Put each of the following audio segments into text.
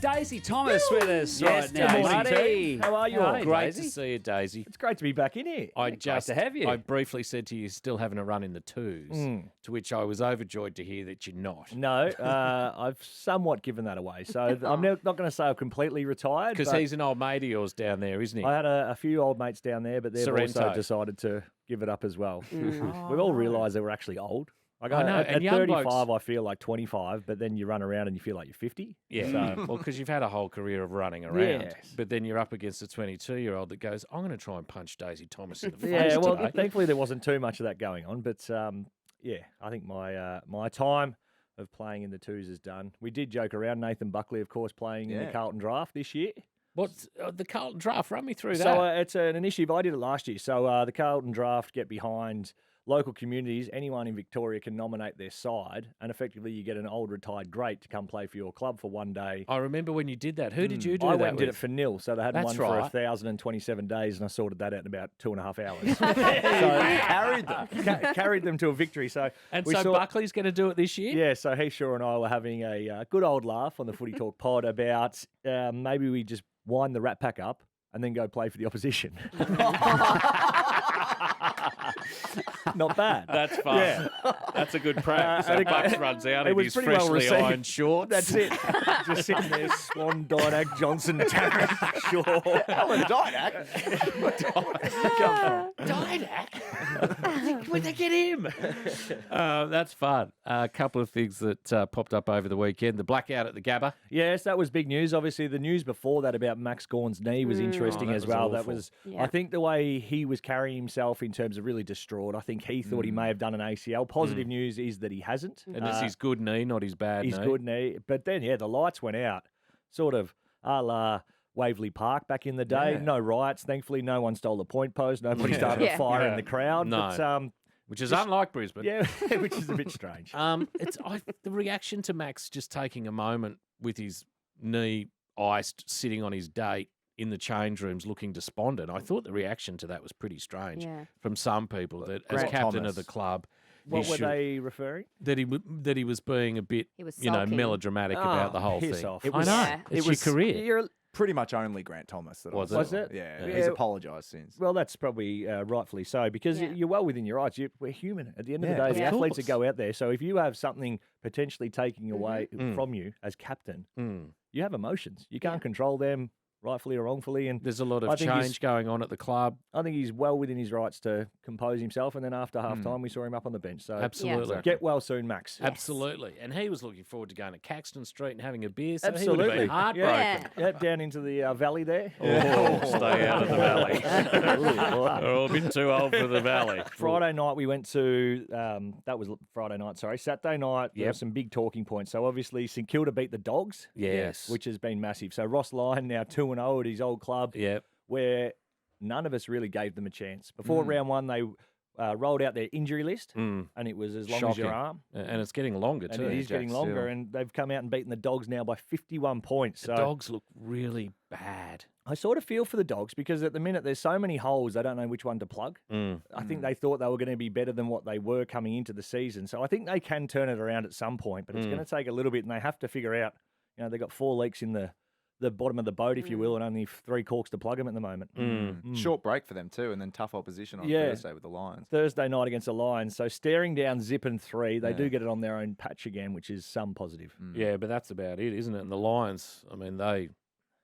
Daisy Thomas with us Yes, right now. good morning, Marty. team. How are you all? Hey, Great Daisy. to see you, Daisy. It's great to be back in here. I great to have you. I briefly said to you, still having a run in the twos, to which I was overjoyed to hear that you're not. No, I've somewhat given that away. So I'm not going to say I've completely retired. Because but he's an old mate of yours down there, isn't he? I had a few old mates down there, but they've Sorrento. also decided to give it up as well. We've all realised that we're actually old. Like I know, At and young 35, blokes- I feel like 25, but then you run around and you feel like you're 50. Yeah, well, because you've had a whole career of running around, Yes. but then you're up against a 22-year-old that goes, I'm going to try and punch Daisy Thomas in the face Yeah, well, today. thankfully there wasn't too much of that going on. But, yeah, I think my time of playing in the twos is done. We did joke around. Nathan Buckley, of course, playing in the Carlton draft this year. What's the Carlton draft? Run me through that. So it's an initiative. I did it last year. So the Carlton draft get behind local communities. Anyone in Victoria can nominate their side, and effectively you get an old retired great to come play for your club for one day. I remember when you did that. Who did you do I that went and did it with? for nil, so they had That's one for right. 1,027 days, and I sorted that out in about 2.5 hours. So carried them to a victory. So And we so saw- Buckley's going to do it this year? Yeah, so Heath Shaw and I were having a good old laugh on the Footy Talk pod about maybe we just wind the Rat Pack up and then go play for the opposition. Not bad. That's fun. Yeah. That's a good practice. and So it- Bucks runs out it in was his pretty well freshly received. ironed shorts. That's it. Just sitting there, Swan, Dynak, Johnson, Tarrant, Shaw. Alan Dynak. Didak? Where'd they get him? That's fun. A couple of things that popped up over the weekend. The blackout at the Gabba. Yes, that was big news. Obviously, the news before that about Max Gawn's knee was interesting Oh, that as was well. That awful. was, Yeah. I think, the way he was carrying himself in terms of really distraught. I think he thought he may have done an ACL. Positive news is that he hasn't. And it's his good knee, not his bad His knee. good knee. But then, yeah, the lights went out, sort of a la Waverley Park back in the day. Yeah. No riots. Thankfully, no one stole the point post. Nobody started a Yeah. fire Yeah. in the crowd. No. But, Which is unlike Brisbane. yeah, which is a bit strange. The reaction to Max just taking a moment with his knee iced, sitting on his date in the change rooms looking despondent. I thought the reaction to that was pretty strange Yeah. from some people that as Grant captain Thomas. of the club, What he were should- they referring? that he was being a bit, He was you know, sulking. melodramatic about the whole piss thing. off. It I was- know. Yeah. It's It was- your career. You're Pretty much only Grant Thomas. That Was I it? saw. Was it? Yeah. Yeah. He's apologised since. Well, that's probably rightfully so because Yeah. you're well within your rights. We're human. At the end of the Yeah, day, of the athletes course. that go out there. So if you have something potentially taking away from you as captain, you have emotions. You can't control them, rightfully or wrongfully. And There's a lot I of think he's- change going on at the club. I think he's well within his rights to compose himself. And then after half time, we saw him up on the bench. So Absolutely. get well soon, Max. Absolutely. And he was looking forward to going to Caxton Street and having a beer. So he would Absolutely. have been heartbroken. Yeah. Yeah, down into the valley there. Oh, stay out of the valley. Ooh. We're all a bit too old for the valley. Friday night we went to that was Friday night. Sorry, Saturday night. There were Yep. some big talking points. So obviously St Kilda beat the Dogs, Yes. which has been massive. So Ross Lyon now 2-0 at his old club, Yep. where none of us really gave them a chance. Before round one, they rolled out their injury list, and it was as long as your Shocking. arm. And it's getting longer And too. it is getting Jack longer, Steele. and they've come out and beaten the Dogs now by 51 points. The So Dogs look really bad. I sort of feel for the Dogs because at the minute there's so many holes, they don't know which one to plug. I think they thought they were going to be better than what they were coming into the season. So I think they can turn it around at some point, but it's going to take a little bit, and they have to figure out, you know, they've got 4 leaks in the bottom of the boat, if you will, and only 3 corks to plug them at the moment. Short break for them too, and then tough opposition on Yeah. Thursday with the Lions. Thursday night against the Lions. So staring down Zip and 3, they do get it on their own patch again, which is some positive. Yeah, but that's about it, isn't it? And the Lions, I mean, they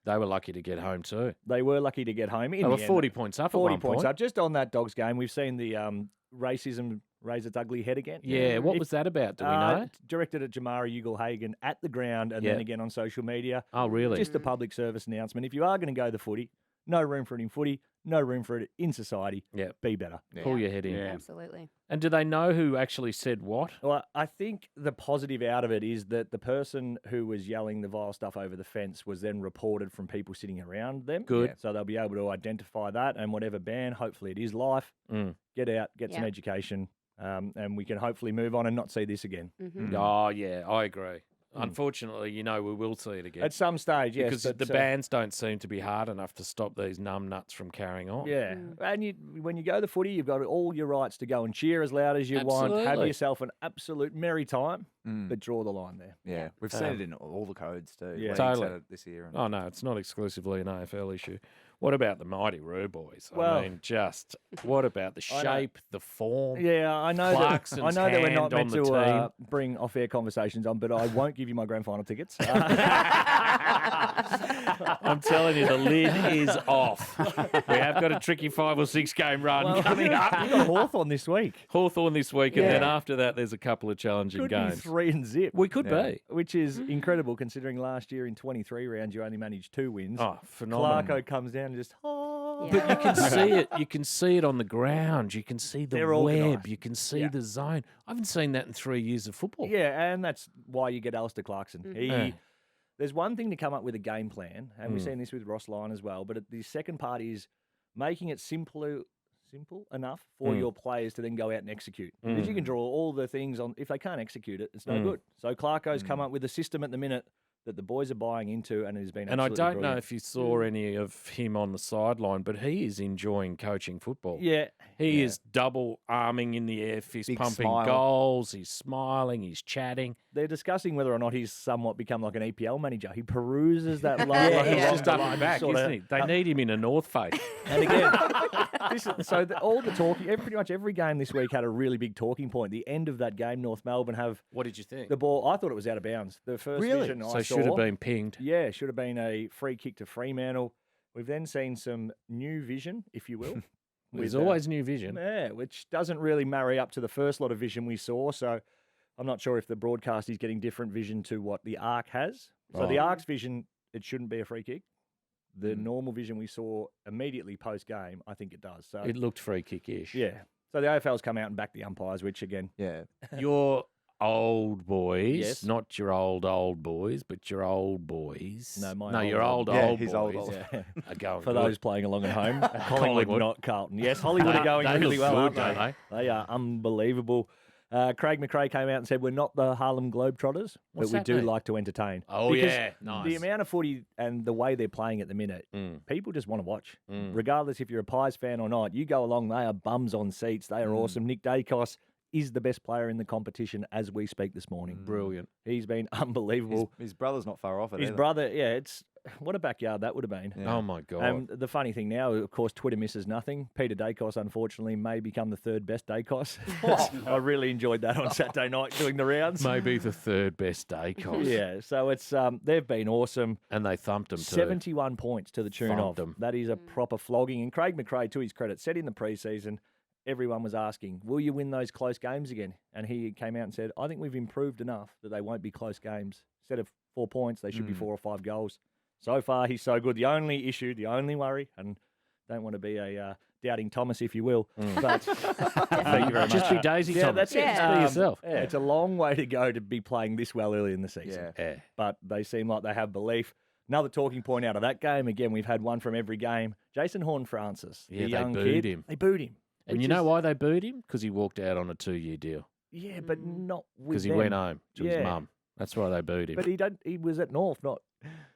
were lucky to get home too. They were lucky to get home. They were 40 points up 40 at one points point. up. Just on that Dogs game, we've seen the racism raise its ugly head again. Yeah, what If- was that about? Do we know? Directed at Jamara Ugle-Hagan at the ground and then Yeah. again on social media. Oh, really? Just a public service announcement. If you are going to go the footy, no room for it in footy, no room for it in society. Yeah. Be better. Pull your head in. Absolutely. And do they know who actually said what? Well, I think the positive out of it is that the person who was yelling the vile stuff over the fence was then reported from people sitting around them. Good. Yeah. So they'll be able to identify that and whatever ban, hopefully it is life, get out, get some Yeah. education, and we can hopefully move on and not see this again. Oh, yeah, I agree. Unfortunately, you know, we will see it again. At some stage, yes. because but, the bans don't seem to be hard enough to stop these numb nuts from carrying on. Yeah, and when you go the footy, you've got all your rights to go and cheer as loud as you want. Have Absolutely. yourself an absolute merry time. but draw the line there. Yeah, we've seen it in all the codes too. Yeah. Leagues Totally. had it this year. Oh, no, it's not exclusively an AFL issue. What about the mighty Roo boys? Well- I mean, what about the I know. shape, the form? Yeah, I know that. I Clarkson's know that we're not hand meant on to the team. bring off-air conversations on, but I won't give you my grand final tickets. I'm telling you, the lid is off. We have got a tricky 5 or 6 game run coming up. We've got Hawthorn this week. Hawthorn this week, and then Yeah. after that, there's a couple of challenging Could be games. 3 and zip. We could be. Which is incredible considering last year in 23 rounds you only managed 2 wins. Oh, phenomenal. Clarko comes down and just, But you can see it. You can see it on the ground. You can see the They're web. organised. You can see Yeah. the zone. I haven't seen that in 3 years of football. Yeah, and that's why you get Alistair Clarkson. Yeah. There's one thing to come up with a game plan, and we've seen this with Ross Lyon as well, but the second part is making it simple enough for your players to then go out and execute. Because you can draw all the things on, if they can't execute it, it's no good. So Clarko's come up with a system at the minute that the boys are buying into, and it has been And I absolutely don't know brilliant. if you saw any of him on the sideline, but he is enjoying coaching football. Yeah. He is double arming in the air, fist Big pumping smile. goals. He's smiling. He's chatting. They're discussing whether or not he's somewhat become like an EPL manager. He peruses that line. Yeah, like he's along just the up line, and back, sorta- isn't he? They need him in a North Face. And again, all the talking, pretty much every game this week had a really big talking point. The end of that game, North Melbourne have What did you think? the ball. I thought it was out of bounds. The first vision So I it should have saw, been pinged. yeah, should have been a free kick to Fremantle. We've then seen some new vision, if you will. There's with, always new vision. yeah, which doesn't really marry up to the first lot of vision we saw. So I'm not sure if the broadcast is getting different vision to what the Arc has. So the Right. Arc's vision, it shouldn't be a free kick. The normal vision we saw immediately post game, I think it does. So It looked free kick-ish. yeah. So the AFL's come out and backed the umpires, which again, Yeah. Your old boys, Yes. not your old boys, but your old boys. No, my no, old your old- old Yeah, old his boys old. yeah. are going For good. those playing along at home, Collingwood, Collingwood. not Carlton. Yes, Hollywood are going They really look well, good, aren't don't they? They are unbelievable. Craig McRae came out and said, we're not the Harlem Globetrotters, What's but we that do mean? like to entertain. Oh, Because yeah, nice. The amount of footy and the way they're playing at the minute, people just want to watch. Regardless if you're a Pies fan or not, you go along, they are bums on seats. They are awesome. Nick Dacos is the best player in the competition as we speak this morning. Brilliant. He's been unbelievable. His brother's not far off it. His either. brother, it's what a backyard that would have been. Yeah. Oh, my God. And the funny thing now, of course, Twitter misses nothing. Peter Dacos, unfortunately, may become the third best Dacos. I really enjoyed that on Saturday night doing the rounds. Maybe the third best day, Cos. Yeah, so it's they've been awesome. And they thumped him too. 71 points to the tune Thumped of. 'em. That is a proper flogging. And Craig McRae, to his credit, said in the preseason, everyone was asking, will you win those close games again? And he came out and said, I think we've improved enough that they won't be close games. Instead of 4 points, they should be 4 or 5 goals. So far, he's so good. The only issue, the only worry, and don't want to be a doubting Thomas, if you will, but thank you very much. Just be Daisy Yeah, Thomas. that's it. Just be yourself. Yeah, it's a long way to go to be playing this well early in the season. Yeah. Yeah. But they seem like they have belief. Another talking point out of that game, again, we've had one from every game. Jason Horne-Francis, Yeah, the they young booed kid. him. They booed him. And which you know is- why they booed him? Because he walked out on a 2-year deal. Yeah, but not with Because he them. went home to his Yeah. mum. That's why they booed him. But he was at North, not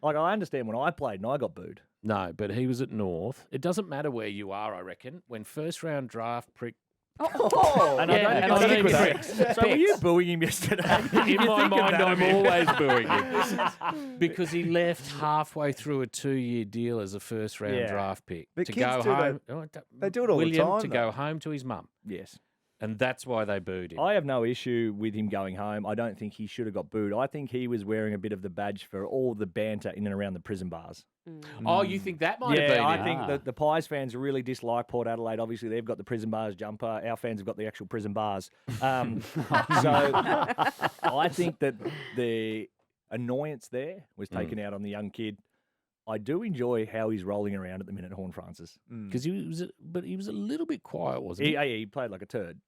like I understand when I played and I got booed. No, but he was at North. It doesn't matter where you are, I reckon. When first round draft prick. And Yeah, I and don't I think mean pricks. So were you booing him yesterday? In You my think of mind, that, I'm I mean. always booing him. Because he left halfway through a 2-year deal as a first round Yeah. draft pick But to kids go do that. home. They do it all the William, time, to though. go home to his mum. Yes. And that's why they booed him. I have no issue with him going home. I don't think he should have got booed. I think he was wearing a bit of the badge for all the banter in and around the prison bars. Oh, you think that might have Yeah, been I it? think that the Pies fans really dislike Port Adelaide. Obviously, they've got the prison bars jumper. Our fans have got the actual prison bars. So I think that the annoyance there was taken out on the young kid. I do enjoy how he's rolling around at the minute, Horne-Francis. Because he was a little bit quiet, wasn't he? He played like a turd.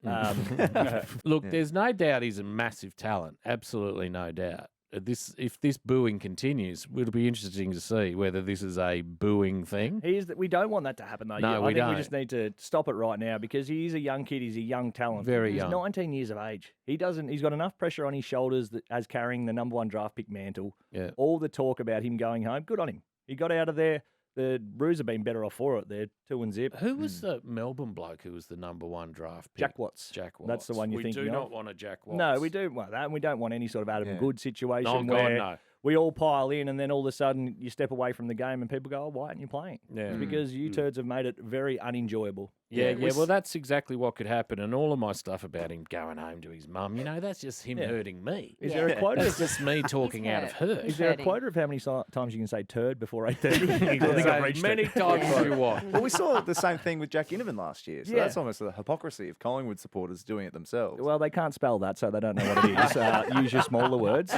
Look, there's no doubt he's a massive talent. Absolutely no doubt. If this booing continues, it'll be interesting to see whether this is a booing thing. We don't want that to happen, though. No, I we think we don't. just need to stop it right now because he is a young kid. He's a young talent. Very he's young. 19 years of age. He's got enough pressure on his shoulders as carrying the number 1 draft pick mantle. Yeah. All the talk about him going home, good on him. He got out of there. the Roos have been better off for it. They're 2-0. Who was the Melbourne bloke who was the number 1 draft pick? Jack Watts. Jack Watts. That's the one you're thinking We do of. not want a Jack Watts. No, we do want that. And we don't want any sort of Adam Good situation No, God, where no. we all pile in and then all of a sudden you step away from the game and people go, oh, why aren't you playing? Yeah. It's because you turds have made it very unenjoyable. Yeah, well, that's exactly what could happen. And all of my stuff about him going home to his mum, that's just him hurting me. Is there a quota? That's just me talking out of hurt. Is there a quota of how many times you can say turd before 8:30? I think I've reached As many it. times as you want. Well, we saw the same thing with Jack Innerman last year. So Yeah. that's almost the hypocrisy of Collingwood supporters doing it themselves. Well, they can't spell that, so they don't know what it is. Use your smaller words.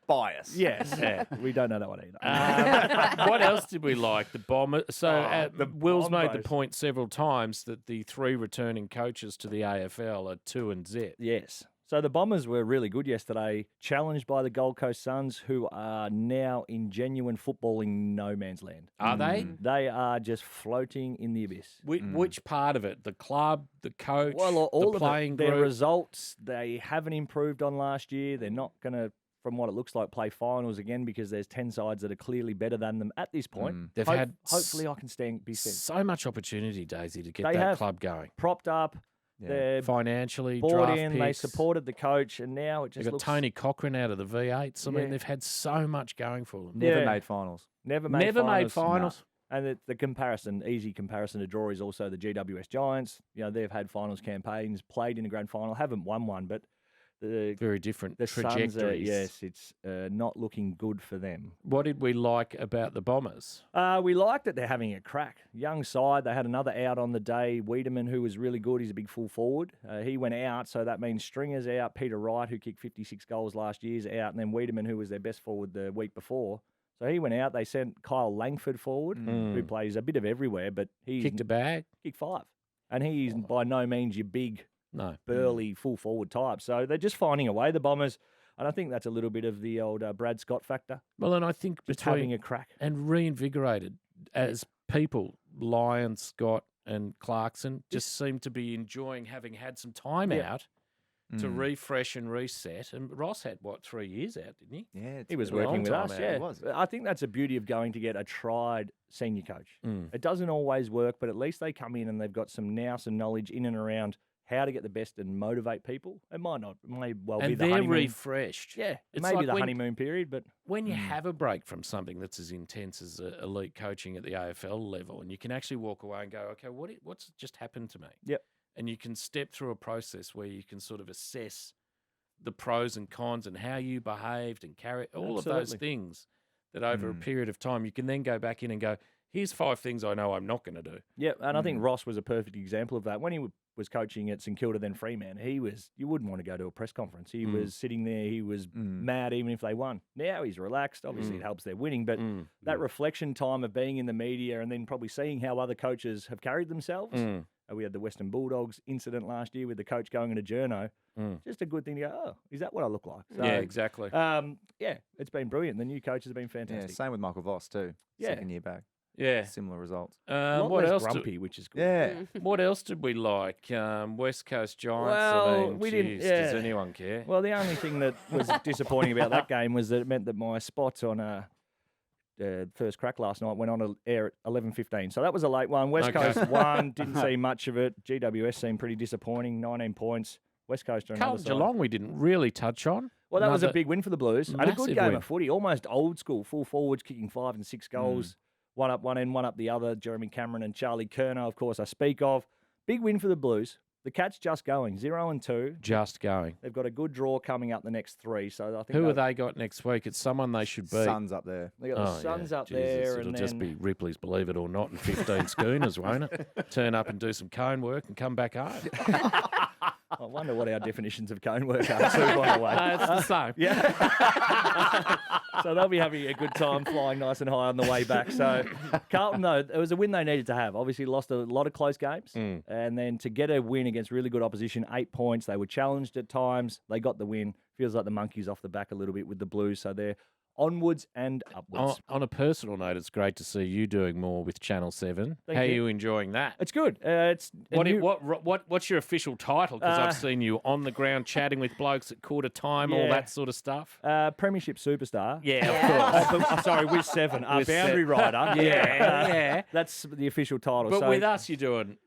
Bias. Yes. We don't know that one either. What else did we like? The Bomber. So Will's made the Bombers. point several times that the 3 returning coaches to the AFL are 2 and Z. Yes. So the Bombers were really good yesterday, challenged by the Gold Coast Suns, who are now in genuine footballing no man's land. Are they? They are just floating in the abyss. Which part of it? The club, the coach, Well, all the of playing it. Their group? results, they haven't improved on last year. They're not going to, from what it looks like, play finals again because there's 10 sides that are clearly better than them at this point. They've had hopefully I can be so much opportunity, Daisy, to get They that have. club going. propped up. They're Financially, bought draft in. picks. They supported the coach, and now it They've just got looks Tony Cochrane out of the V8s. I Yeah. mean, they've had so much going for them. Never Yeah. made finals. never made Never made finals. finals. And the comparison, easy comparison to draw is also the GWS Giants. They've had finals campaigns, played in a grand final, haven't won one, but the Very different Suns trajectories. it's not looking good for them. What did we like about the Bombers? We like that they're having a crack. Young side. They had another out on the day. Wiedemann, who was really good. He's a big full forward. He went out, so that means Stringer's out. Peter Wright, who kicked 56 goals last year, is out. And then Wiedemann, who was their best forward the week before. So he went out. They sent Kyle Langford forward, who plays a bit of everywhere, but he Kicked a bag? kicked 5. And he's by no means your big, No. burly, full forward type. So they're just finding a way, the Bombers. And I think that's a little bit of the old Brad Scott factor. Well, and I think Just between having a crack. and reinvigorated as people, Lyon, Scott, and Clarkson just seem to be enjoying having had some time out to refresh and reset. And Ross had, 3 years out, didn't he? Yeah, it's He was been a working with long us, time yeah. out. It was. I think that's the beauty of going to get a tried senior coach. It doesn't always work, but at least they come in and they've got some knowledge in and around how to get the best and motivate people. It may well be And the they're honeymoon. refreshed. Yeah, it It's may be like the when- honeymoon period, but When you have a break from something that's as intense as elite coaching at the AFL level, and you can actually walk away and go, okay, what's just happened to me? Yep. And you can step through a process where you can sort of assess the pros and cons and how you behaved and carry all of those Absolutely. things that over a period of time, you can then go back in and go, here's 5 things I know I'm not going to do. yeah. And I think Ross was a perfect example of that. When he was coaching at St Kilda, then Fremantle, you wouldn't want to go to a press conference. He was sitting there, he was mad even if they won. Now he's relaxed. Obviously, it helps their winning, but that reflection time of being in the media and then probably seeing how other coaches have carried themselves. We had the Western Bulldogs incident last year with the coach going into journo. Just a good thing to go, oh, is that what I look like? So, Yeah, exactly. It's been brilliant. The new coach has been Yeah, fantastic. same with Michael Voss too. Yeah. Second year back. Yeah. Similar results. A lot What less else? grumpy, which is good. Yeah. What else did we like? West Coast Giants. Well, I mean, we didn't- geez, Does yeah. anyone care? Well, the only thing that was disappointing about that game was that it meant that my spots on first crack last night went on to air at 11:15. So that was a late one. West Okay. Coast won, didn't see much of it. GWS seemed pretty disappointing, 19 points. West Coast are another Carlton side. Geelong, we didn't really touch on. Well, that was a Another- big win for the Blues. And a good massive game win. of footy, almost old school, full forwards kicking 5 and 6 goals. One up one end, one up the other. Jeremy Cameron and Charlie Kerner, of course, I speak of. Big win for the Blues. The Cats just going, 0-2. Just going. They've got a good draw coming up the next 3. So I think Who have they got next week? It's someone they should beat. Suns up there. They got the Suns up there, It'll and just then be Ripley's Believe It or Not and 15 schooners, won't it? Turn up and do some cone work and come back home. I wonder what our definitions of cone work are too, by the way. No, it's the same. Yeah. So they'll be having a good time flying nice and high on the way back. So Carlton, though, it was a win they needed to have. Obviously lost a lot of close games. And then to get a win against really good opposition, 8 points. They were challenged at times. They got the win. Feels like the monkey's off the back a little bit with the Blues. So they're onwards and upwards. On a personal note, it's great to see you doing more with Channel 7. How are you enjoying that? It's good. It's a new- What's your official title? Because I've seen you on the ground chatting with blokes at quarter time, all Yeah. that sort of stuff. Premiership superstar. Yeah, of course. Sorry, with 7. With Boundary rider. Yeah. That's the official title. But So with us, you're doing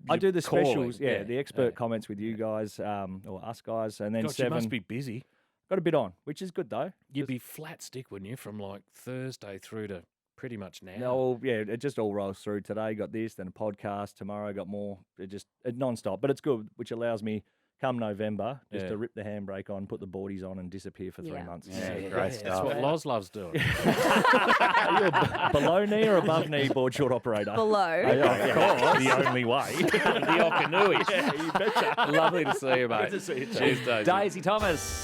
I do the calling. specials, the expert comments with you guys, or us guys, and then God, 7. you must be busy. Got a bit on, which is good though. You'd be flat stick, wouldn't you, from like Thursday through to pretty much now? No, yeah, it just all rolls through. Today got this, then a podcast. Tomorrow got more. It non-stop, but it's good, which allows me come November just to rip the handbrake on, put the boardies on, and disappear for 3 months. Yeah, great Great stuff. That's what Loz loves doing. Are you a below knee or above knee board short operator? Below. The only way. The Okanui. Yeah, you betcha. Lovely to see you, mate. Good to see you too. Cheers, Daisy. Daisy Thomas.